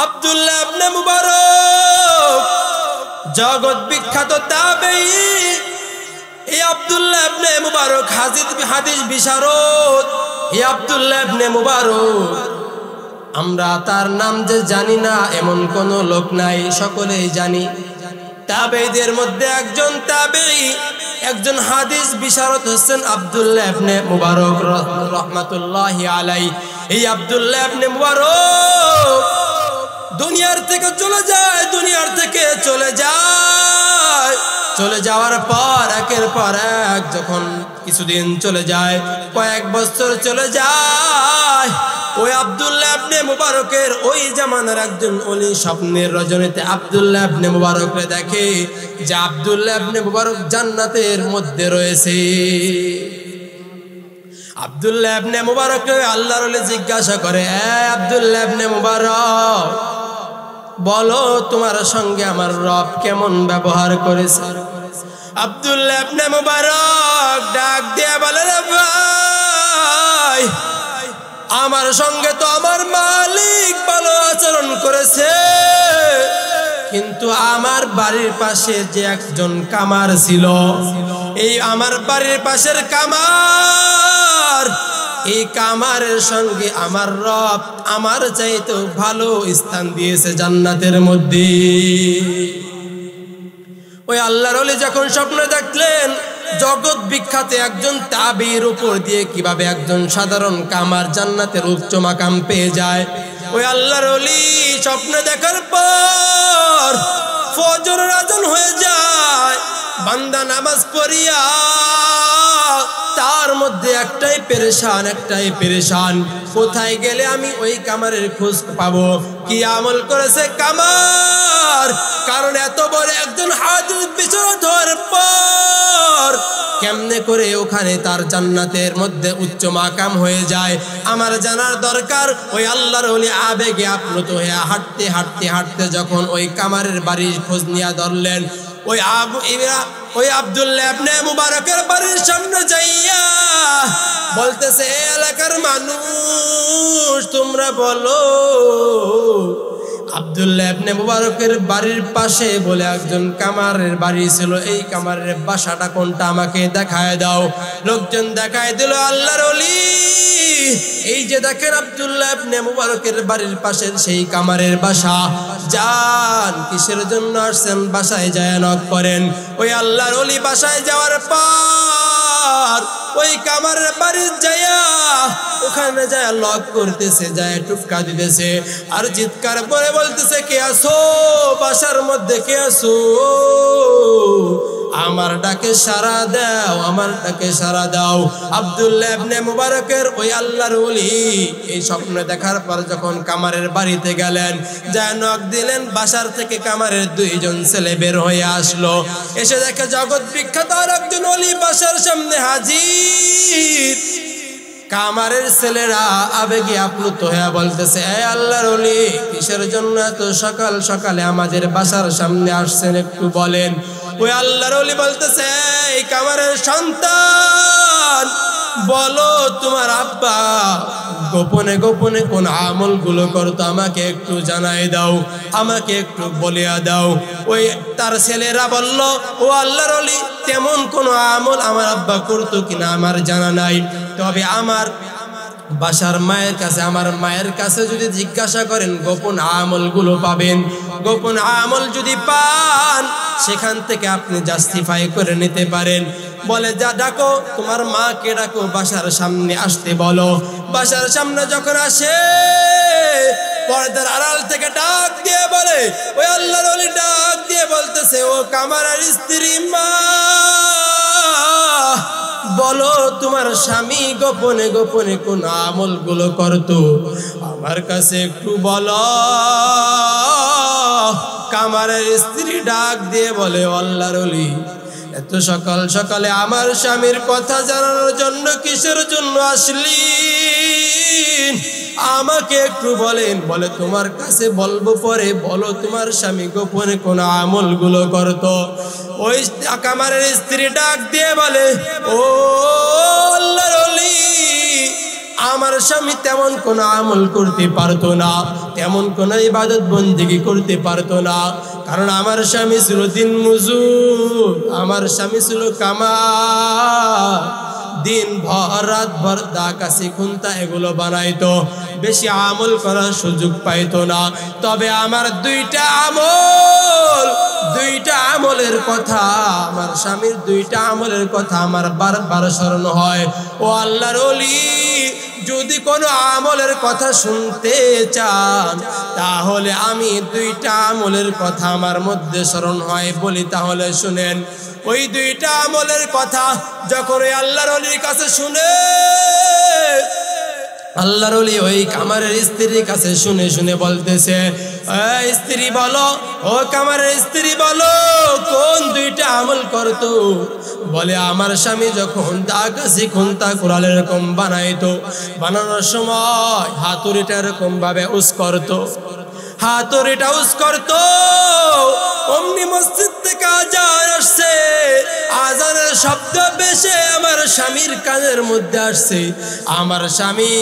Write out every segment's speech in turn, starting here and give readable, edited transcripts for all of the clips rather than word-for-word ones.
আব্দুল্লাহ ইবনে মুবারক জগৎ বিখ্যাত তাবেঈ। এই আব্দুল্লাহ ইবনে মুবারক হাদিস বিশারদ। এই আব্দুল্লাহ ইবনে মুবারক, আমরা তার নাম যে জানি না এমন কোন লোক নাই, সকলেই জানি। তাবেঈদের মধ্যে একজন তাবেঈ, একজন হাদিস বিশারদ হচ্ছেন আব্দুল্লাহ ইবনে মুবারক রাহমাতুল্লাহি আলাইহি। এই আব্দুল্লাহ ইবনে মুবারক দুনিয়ার থেকে চলে যায়, দুনিয়ার থেকে চলে যায়। চলে যাওয়ার পর একের পর এক যখন কিছুদিন চলে যায়, কয়েক বছর চলে যায়, ওই আব্দুল্লাহ ইবনে মুবারকের ওই জামানার একজন ওলি স্বপ্নের রজনীতে আব্দুল্লাহ ইবনে মুবারককে দেখে যে আব্দুল্লাহ ইবনে মুবারক জান্নাতের মধ্যে রয়েছে। আব্দুল্লাহ ইবনে মুবারককে আল্লাহর ওলি জিজ্ঞাসা করে, আব্দুল্লাহ ইবনে মুবারক, বলো তোমার সঙ্গে আমার রব কেমন ব্যবহার করেছে? আব্দুল্লাহ ইবনে মুবারক ডাক দিয়ে বলে, রে ভাই, আমার সঙ্গে তো আমার মালিক ভালো আচরণ করেছে, কিন্তু আমার বাড়ির পাশে যে একজন কামার ছিল, এই আমার বাড়ির পাশের কামার, এই কামারের সঙ্গে আমার রব আমার চাইতে ভালো স্থান দিয়েছে জান্নাতের মধ্যে। ওই আল্লাহর ওলি যখন স্বপ্ন দেখলেন জগৎ বিখ্যাত একজন তাবেঈর উপর দিয়ে কিভাবে একজন সাধারণ কামার জান্নাতের উচ্চ মাকাম পেয়ে যায়, ওই আল্লাহর ওলি স্বপ্ন দেখার পর ফজরের আযান হয়ে যায়, বান্দা নামাজ পড়িয়া তার মধ্যে একটাই পেরেশান, কোথায় গেলে আমি ওই কামারের খোঁজ পাবো, কি আমল করেছে কামার? কারণ এত বড় একজন হাদিস বিশারদ হওয়ার পর কেমনে করে ওখানে তার জান্নাতের মধ্যে উচ্চ মাকাম হয়ে যায়, আমার জানার দরকার। ওই আল্লাহর ওলি আবেগে আপ্লুত হয়ে হাঁটতে যখন ওই কামারের বাড়ির খোঁজ নিয়ে ধরলেন, ওই আব্দুল্লাহ ইবনে মুবারকের বাড়ির সামনে যাইয়া বলতেছে, এলাকার মানুষ তোমরা বলো, আব্দুল্লাহ ইবনে মুবারকের বাড়ির পাশে বলে একজন কামারের বাড়ি ছিল, এই কামারের বাসাটা কোনটা আমাকে দেখায় দাও। লোকজন দেখায় দিল আল্লাহর ওলি, এই যে দেখেন আব্দুল্লাহ ইবনে মুবারকের বাড়ির পাশের সেই কামারের বাসা। যান, কিসের জন্য আসছেন? বাসায় যায় নক করেন। ওই আল্লাহর ওলি বাসায় যাওয়ার পর ওই কামারের বাড়ি যাইয়া ওখানে যায় লক করতেছে, যায় টুপকা দিতেছে আর চিৎকার করে বলতেছে, কে আসো বাসার মধ্যে, কে আসো? আমার ডাকে সাড়া দাও, আমার ডাকে সাড়া দাও। আব্দুল্লাহ ইবনে মুবারকের ওই আল্লাহর ওলি এই স্বপ্ন দেখার পর যখন কামারের বাড়িতে গেলেন, যায় নক দিলেন, বাসার থেকে কামারের দুইজন ছেলে বের হয়ে আসলো। এসে দেখে জগৎ বিখ্যাত আর একজন ওলি বাসার সামনে হাজির। কামারের ছেলেরা আবেগে আপ্লুত হয়ে বলতেছে, এ আল্লাহর ওলি, কিসের জন্য এত সকাল সকালে আমাদের বাসার সামনে আসছেন একটু বলেন। ওই আল্লাহর ওলি বলতেছে, এই কামারের সন্তান, বলো তোমার আব্বা গোপনে গোপনে কোন আমল গুলো করতো আমাকে একটু জানাই দাও, আমাকে একটু বলিয়া দাও। ওই তার ছেলেরা বলল, ও আল্লাহর ওলি, তেমন কোন আমল আমার আব্বা করতো কিনা আমার জানা নাই, তবে আমার বাসার মায়ের কাছে, আমার মায়ের কাছে যদি জিজ্ঞাসা করেন গোপন আমল গুলো পাবেন। গোপন আমল যদি পান সেখান থেকে আপনি জাস্টিফাই করে নিতে পারেন। বলে, যা ডাকো, তোমার মাকে ডাকো, বাসার সামনে আসতে বলো। বাসার সামনে যখন আসে, পর্দার আড়াল থেকে ডাক দিয়ে বলে, ওই আল্লাহর ওলি ডাক দিয়ে বলতেছে, ও কামারের স্ত্রী মা, বলো তোমার স্বামী গোপনে গোপনে কোন আমল গুলো করতো আমার কাছে একটু বলো। কামারের স্ত্রী ডাক দিয়ে বলে, আল্লাহর ওলি, এত সকাল সকালে আমার স্বামীর কথা জানানোর জন্য কিসের জন্য আসলি? আমাকে একটু বলেন। বলে, তোমার কাছে বলবো পরে, বলো তোমার স্বামী গোপনে কোন আমল গুলো করতো। ওই কামারের স্ত্রী ডাক দিয়ে বলে, ও আল্লাহর ওলি, আমার স্বামী তেমন কোনো আমল করতে পারতো না, তেমন কোনো ইবাদত বন্দেগী করতে পারতো না, কারণ আমার স্বামী ছিল দিন মজুর, আমার স্বামী ছিল কামার, দিন ভর রাত ভর দা কাশি খুন্তা এগুলো বানাইতো, বেশি আমল করার সুযোগ পাইতো না। তবে আমার দুইটা আমলের কথা, আমার স্বামীর দুইটা আমলের কথা আমার বারবার স্মরণ হয়। ও আল্লাহর ওলি, যদি কোনো আমলের কথা শুনতে চান তাহলে আমি দুইটা আমলের কথা আমার মধ্যে স্মরণ হয় বলি, তাহলে শুনেন। ওই দুইটা আমলের কথা যখন ওই আল্লাহর ওলির কাছে শুনে, আল্লাহর ওলি ওই কামারের স্ত্রীর কাছে শুনে শুনে বলতেছে, স্ত্রী বলো, ও কামারের স্ত্রী বলো, কোন দুইটা আমল করতো? বলে আমার স্বামী যখন দা কাশি খুন্তা কুড়াল এরকম বানাইতো, বানানোর সময় হাতুড়িটা এরকম ভাবে উস করতো, হাতুড়িটা উস করতো, অমনি মসজিদ থেকে আজান আসছে, আজানের শব্দ বেশে আমার স্বামীর কানের মধ্যে আসছে। আমার স্বামী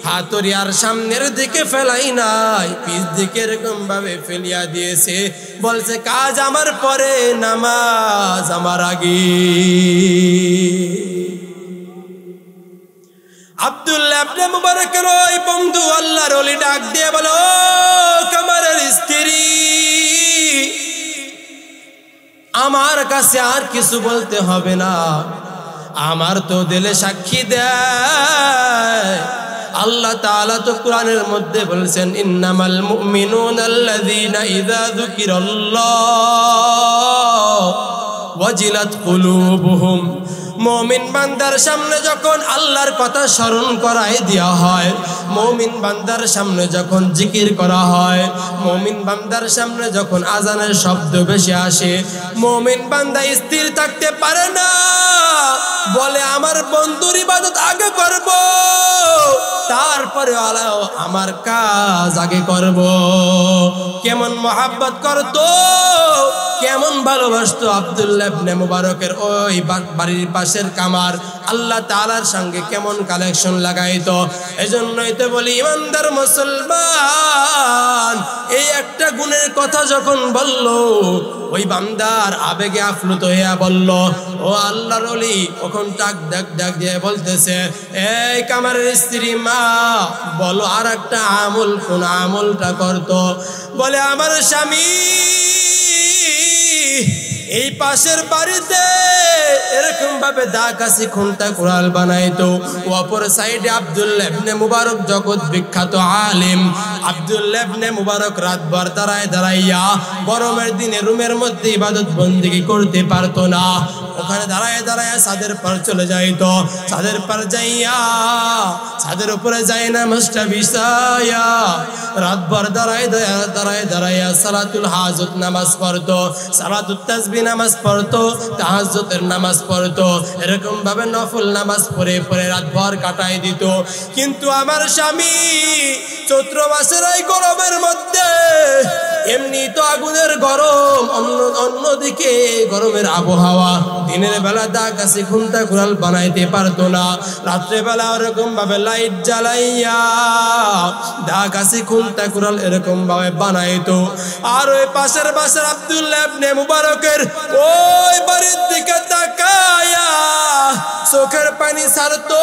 হাতুড়ি আর সামনের দিকে ফেলাই নাই, পিছ দিকে এরকম ভাবে ফেলিয়া দিয়েছে, বলছে কাজ আমার পরে, নামাজ আমার আগে। আব্দুল্লাহ ইবনে মুবারকের ওই বন্ধু আল্লাহর ওলি ডাক দিয়ে বলো, কামারের স্ত্রী, আমার কাছে আর কিছু বলতে হবে না, আমার তো দিলে সাক্ষী দেয়। আল্লাহ তাআলা তো কোরআনের মধ্যে বলছেন, ইন্নামাল মুমিনুনা আল্লাযীনা ইযা যুকিরাল্লাহ ওয়াজিলাত কুলুবুহুম। মুমিন বান্দার সামনে যখন আল্লাহর কথা স্মরণ করায় দেওয়া হয়, মুমিন বান্দার সামনে যখন জিকির করা হয়, মুমিন বান্দার সামনে যখন আজানের শব্দ বেশি আসে, মুমিন বান্দা স্থির থাকতে পারে না, বলে আমার বন্ধুর ইবাদত আগে করব, তারপরে আমার কাজ আগে করব। কেমন মহাব্বত করতো, কেমন ভালোবাসতো আব্দুল্লাহ ইবনে মুবারকের ওই বাড়ির পাশের কামার, আল্লাহ তাআলার সঙ্গে কেমন কালেকশন লাগাইতো। এজন্যই তো বলি, ইমানদার মুসলমান এই একটা গুণের কথা যখন বলল, ওই বান্দার আবেগে আপ্লুত হইয়া বলল, ও আল্লাহর ওলি, তখন ডাক দিয়ে বলতেছে, এই কামারের স্ত্রী মা, বলো আর একটা আমল, কোন আমলটা করতো? বলে আমার স্বামী এই পাশের বাড়িতে এরকম ভাবে দা কাশি খুন্তা কুড়াল বানাইতো, অপর সাইডে আব্দুল্লাহ ইবনে মুবারক জগৎ বিখ্যাত আলেম আব্দুল্লাহ ইবনে মুবারক রাতভর দাঁড়াইয়া গরমের দিনে রুমের মধ্যে ইবাদত বন্দেগী করতে পারতো না, ওখানে দাঁড়ায় ছাদের পর চলে যাইতো, ছাদের পর যাইয়া ছাদের উপরে যাই না মাস্টা বিছায়া রাতভর দাঁড়াইয়া সালাতুল হাজত নামাজ পড়তো, সালাতুত তাসবিহ নামাজ পড়তো, তাহাজ্জুদের নামাজ পড়তো, এরকম ভাবে নফল নামাজ পড়ে রাতভর কাটাই দিত। কিন্তু আমার স্বামী চৈত্র মাসের এই গরমের মধ্যে, এমনি তো আগুনের গরম, অন্যদিকে গরমের আবহাওয়া, দিনের বেলা দা কাশি খুন্তা কুড়াল বানাইতে পারতো না, রাত্রে বেলা ওরকম ভাবে লাইট জ্বালাইয়া দা কাশি খুন্তা কুড়াল এরকম ভাবে বানাইতো। আর ওই পাশের বাসার আব্দুল্লাহ ইবনে মুবারকের ওই বাড়ির দিকে তাকায়া চোখের পানি ছাড়তো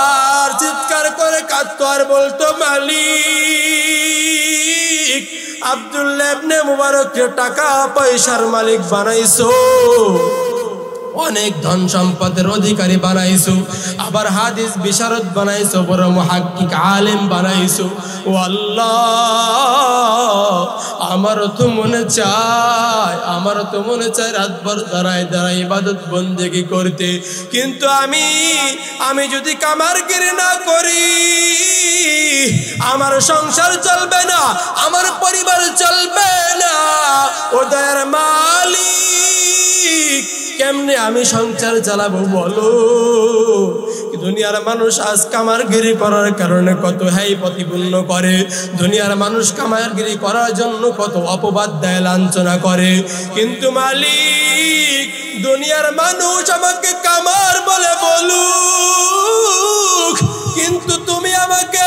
আর চিৎকার করে কাঁদতো আর বলতো, মালিক, আব্দুল্লাহ ইবনে মুবারককে টাকা পয়সার মালিক বানাইছো, অনেক ধন সম্পদের অধিকারী বানাইছো, আবার হাদিস বিশারদ বানাইছো, বড় মুহাক্কিক আলেম বানাইছো। ও আল্লাহ, আমারও তো মনে চায় রাতভর দাঁড়ায় ইবাদত বন্দেগী করতে, কিন্তু আমি যদি কামারগিরি না করি আমার সংসার চলবে না, আমার পরিবার চলবে না। ও দয়ার মালিক, কেমনে আমি সংসার চালাবো বলো? দুনিয়ার মানুষ আজ কামারগিরি করার কারণে কত প্রতিপূর্ণ করে, দুনিয়ার মানুষ কামারগিরি করার জন্য কত অপবাদ দেয়, লাঞ্ছনা করে, কিন্তু মালিক দুনিয়ার মানুষ আমাকে কামার বলে বলুক, কিন্তু তুমি আমাকে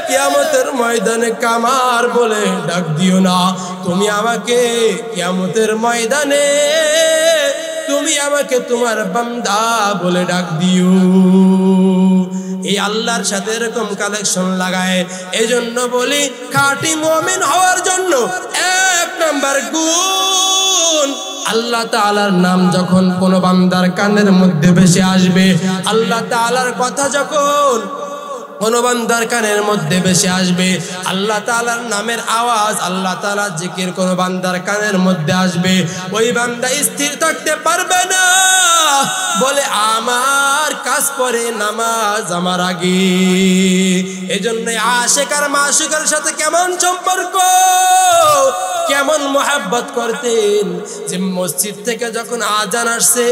কিয়ামতের ময়দানে কামার বলে ডাক দিও না। তুমি আমাকে কিয়ামতের ময়দানে তুমি আমাকে তোমার বান্দা বলে ডাক দিও। এই আল্লাহর সাথে এরকম কালেকশন লাগায়। এজন্য বলি খাঁটি মুমিন হওয়ার জন্য 1 নাম্বার গুণ, আল্লাহ তাআলার নাম যখন কোন বান্দার কানের মধ্যে ভেসে আসবে, আল্লাহ তাআলার কথা যখন কোন বান্দার কানের মধ্যে ভেসে আসবে, আল্লাহ তাআলার নামের আওয়াজ, আল্লাহ তাআলার জিকির কোন বান্দার কানের মধ্যে আসবে, ওই বান্দা স্থির থাকতে পারবে না, বলে আমার কাজ পড়ে নামাজ আমার আগে। এজন্য আশিক আর মাশুকের সাথে কেমন সম্পর্ক, কেমন মোহাব্বত করতেন, যে মসজিদ থেকে যখন আজান আসছে,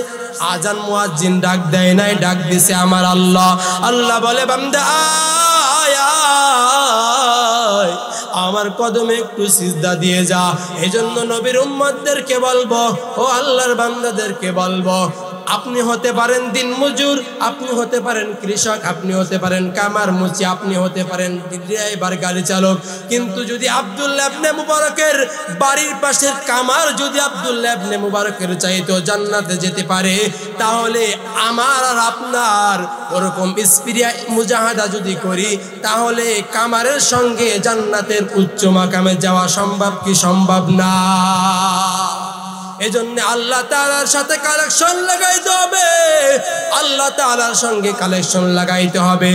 আজান মুয়াজ্জিন ডাক দেয় নাই, ডাক দিছে আমার আল্লাহ। আল্লাহ বলে বান্দা আয় আয়, আমার কদমে একটু সিজদা দিয়ে যা। এজন্য নবীর উম্মতদেরকে বলবো, ও আল্লাহর বান্দাদেরকে বলবো, আপনি হতে পারেন দিন মজুর, আপনি হতে পারেন কৃষক, আপনি হতে পারেন কামার মুচি, আপনি হতে পারেন ড্রাইভার গাড়ি চালক, কিন্তু যদি আব্দুল্লাহ ইবনে মুবারকের বাড়ির পাশের কামার যদি আব্দুল্লাহ ইবনে মুবারকের চাইতো জান্নাতে যেতে পারে, তাহলে আমার আর আপনার ওরকম স্পিরিয়া মুজাহাদা যদি করি, তাহলে কামারের সঙ্গে জান্নাতের উচ্চ মাকামে যাওয়া সম্ভব কি সম্ভব না? এজন্য আল্লাহ তাআলার সাথে কালেকশন লাগাইতে হবে, আল্লাহ তাআলার সঙ্গে কালেকশন লাগাইতে হবে।